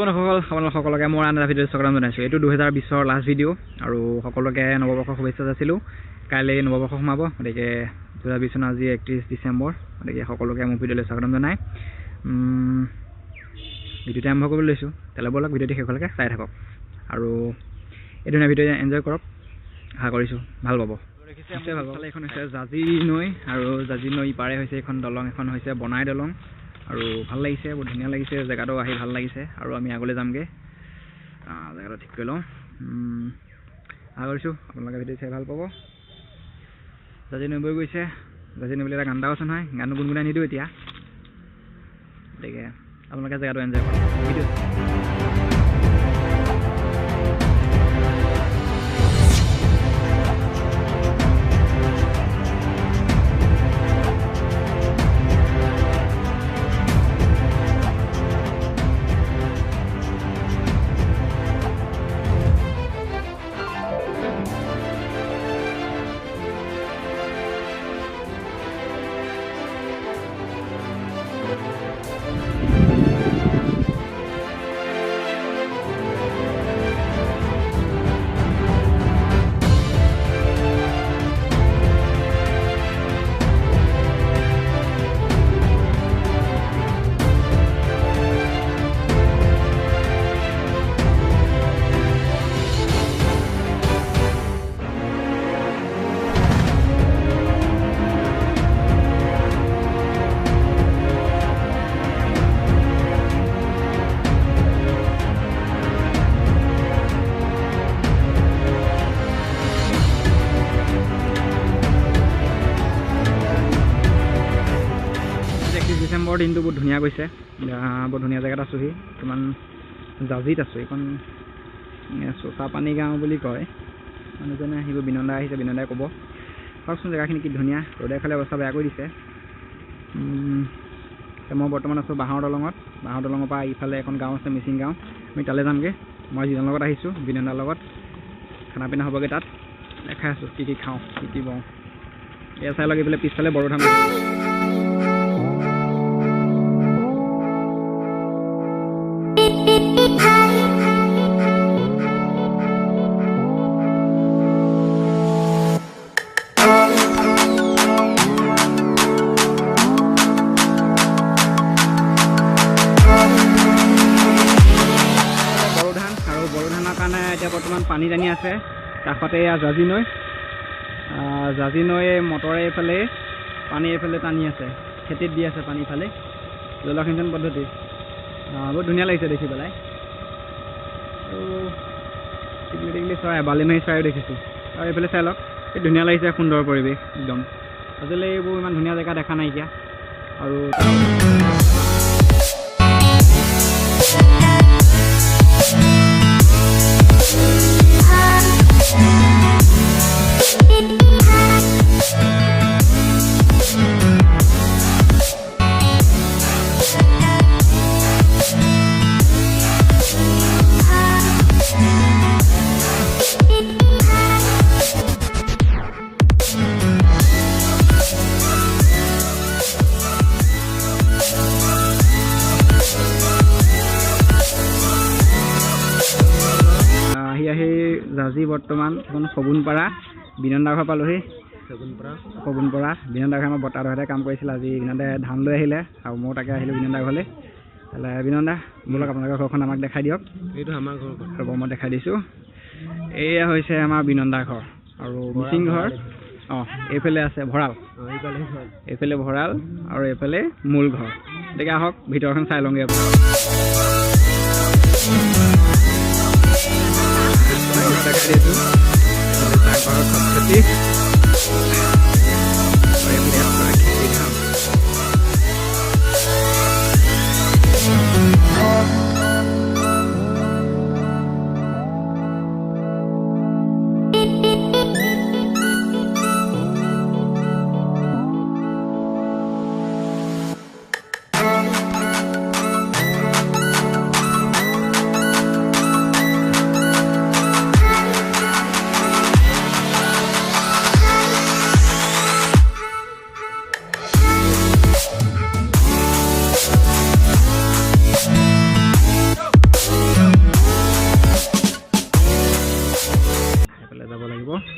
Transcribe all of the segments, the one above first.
সকলোকে মোৰ আন এটা ভিডিঅ' স্বাগতম জনাইছোঁ। এইটো 2020ৰ লাষ্ট ভিডিঅ' আৰু সকলোকে নৱবৰ্ষৰ শুভেচ্ছা যাচিলোঁ। কাইলৈ নৱবৰ্ষ সোমাব, গতিকে 2020 চনৰ আজি 31 ডিচেম্বৰ, গতিকে সকলোকে মোৰ ভিডিঅ'লৈ স্বাগতম জনাই ভিডিঅ'টো আৰম্ভ কৰিবলৈ লৈছোঁ। তেলে ব'লক ভিডিঅ'টি শেষলৈকে চাই থাকক আৰু এই ধুনীয়া ভিডিঅ' এনজয় কৰক, আশা কৰিছোঁ ভাল পাব। এইখন হৈছে জাঁজি নৈ আৰু জাঁজি নৈ ইপাৰে হৈছে এখন দলং, এখন হৈছে বনাই দলং আৰু ভাল লাগিছে, বহুত ধুনীয়া লাগিছে, জেগাটো আহি ভাল লাগিছে আৰু আমি আগলৈ যামগৈ। জেগাটো ঠিক কৰি লওঁ, আশা কৰিছোঁ আপোনালোকে ভিডিঅ' চাই ভাল পাব। জাঁজি নৈ বৈ গৈছে, জাঁজি নৈ বুলি এটা গান এটা আছে নহয়, গানটো গুণগুণাই নিদিওঁ এতিয়া, গতিকে আপোনালোকে জেগাটো এনজয় কৰক। ভিডিঅ' ডিচেম্বৰ দিনটো বহুত ধুনীয়া গৈছে, বহুত ধুনীয়া জেগাত আছোঁহি। কিমান জাঁজিত আছোঁ, এইখন চোচাপানী গাঁও বুলি কয়। মানুহজনে আহিব, বিনন্দা আহিছে, বিনন্দাই ক'ব। চাওকচোন জেগাখিনি কি ধুনীয়া, ৰ'দে খালে অৱস্থা বেয়া কৰি দিছে। মই বৰ্তমান আছোঁ বাঁহৰ দলঙত। বাঁহৰ দলঙৰ পৰা ইফালে এখন গাঁও আছে, মিচিং গাঁও, আমি তালৈ যামগৈ। মই যিজনৰ লগত আহিছোঁ, বিনন্দাৰ লগত, খানা পিনা হ'বগৈ তাত। দেখাই আছোঁ কি কি খাওঁ, কি কি বওঁ। এয়া চাই লওক, এইফালে পিছফালে বড়োধান। এতিয়া বৰ্তমান পানী টানি আছে কাষতে, এয়া জাঁজি নৈ। জাঁজি নৈ মটৰে এইফালে পানী এইফালে টানি আছে, খেতিত দি আছে পানী ইফালে, জলসিঞ্চন পদ্ধতি। বহুত ধুনীয়া লাগিছে দেখি পেলাই। আৰু টিকলি টিকলি চৰাই, বালিমাহী চৰাইও দেখিছোঁ। আৰু এইফালে চাই লওক, এই ধুনীয়া লাগিছে, সুন্দৰ পৰিৱেশ একদম। আজিলৈ এইবোৰ ইমান ধুনীয়া জেগা দেখা নাইকিয়া। আৰু আহি জাঁজি বৰ্তমান এখন শগুনপাৰা বিনন্দা ঘৰ পালোহি। শগুনপাৰা বিনন্দা ঘৰ আমাৰ বৰ্তাৰ ঘৰতে কাম কৰিছিল। আজি বিনন্দাই ধান লৈ আহিলে আৰু ময়ো তাকে আহিলোঁ বিনন্দা ঘৰলৈ। বিনন্দা ব'লক আপোনালোকৰ ঘৰখন আমাক দেখাই দিয়ক। এইটো আমাৰ ঘৰ, ৰ'ব মই দেখাই দিছোঁ। এয়া হৈছে আমাৰ বিনন্দা ঘৰ আৰু মিচিং ঘৰ। এইফালে আছে ভঁৰাল, এইফালে ভঁৰাল আৰু এইফালে মূল ঘৰ। গতিকে আহক ভিতৰখন চাই লওঁগৈ আপোনাক।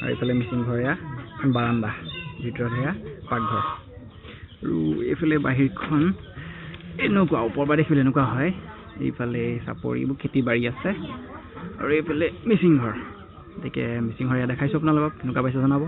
আৰু এইফালে মিচিং ঘৰ এয়া এখন বাৰান্দা ভিতৰত সেয়া পাকঘৰ আৰু এইফালে বাহিৰখন এনেকুৱা ওপৰৰ পৰা দেখিলে এনেকুৱা হয় এইফালে চাপৰি এইবোৰ খেতি বাৰী আছে আৰু এইফালে মিচিং ঘৰ গতিকে মিচিং ঘৰ এয়া দেখাইছোঁ আপোনালোকক কেনেকুৱা পাইছে জনাব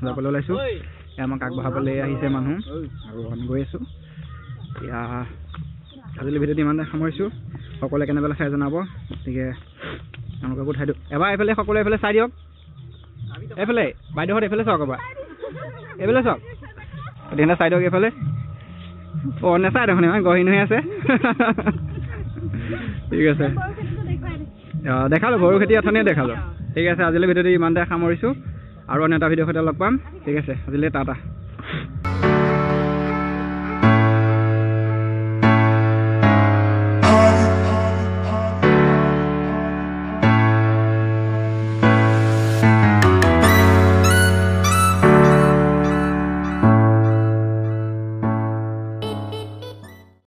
যাবলৈ ওলাইছোঁ আমাক আগবঢ়াবলৈ আহিছে মানুহ আৰু আমি গৈ আছোঁ এতিয়া আজিলৈ ভিডিঅ'টো ইমানতে সামৰিছোঁ সকলোৱে কেনেকৈ চাই জনাব গতিকে তেওঁলোককো ঠাই দিওঁ এবাৰ এইফালে সকলোৱে এইফালে চাই দিয়ক এইফালে বাইদেউহঁত এইফালে চাওক এবাৰ এইফালে চাওক তেহেঁতে চাই দিয়ক এইফালে অঁ নেচাই দেখোন ইমান গহীন হৈ আছে ঠিক আছে দেখালোঁ গৰু খেতি অথনিয়ে দেখালোঁ ঠিক আছে আজিলৈ ভিডিঅ'টো ইমানতে সামৰিছোঁ আৰু অন্য এটা ভিডিঅ'ৰ সৈতে লগ পাম ঠিক আছে আজিলৈ টাটা